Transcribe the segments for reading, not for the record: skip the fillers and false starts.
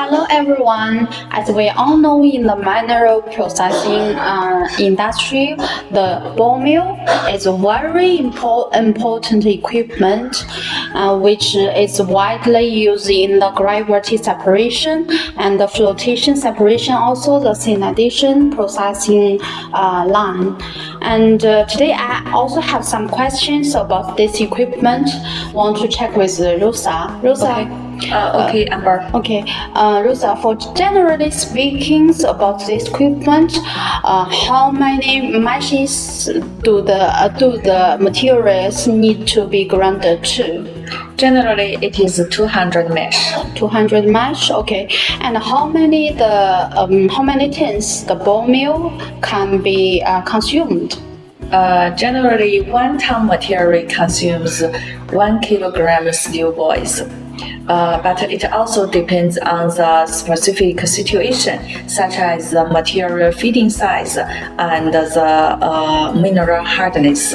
Hello everyone. As we all know, in the mineral processing industry, the ball mill is a very important equipment which is widely used in the gravity separation and the flotation separation, also the cyanidation processing line. And today I also have some questions about this equipment. Want to check with Rosa. Okay, Amber. Okay, Rosa, for generally speaking about this equipment, how many meshes do the materials need to be grounded to? Generally, it is 200 mesh. 200 mesh, okay. And how many tons the ball mill can be consumed? Generally, 1 ton material consumes 1 kilogram steel balls. But it also depends on the specific situation, such as the material feeding size and the mineral hardness.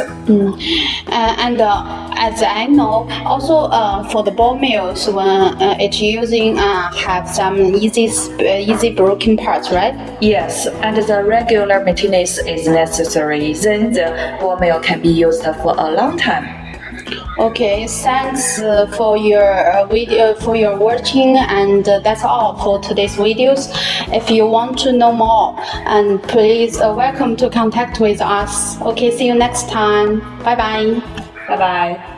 As I know, also for the ball mills, when it's using have some easy broken parts, right? Yes, and the regular maintenance is necessary. Then the ball mill can be used for a long time. Okay, thanks for your watching, and that's all for today's videos. If you want to know more, and please welcome to contact with us. Okay, see you next time. Bye bye. Bye bye.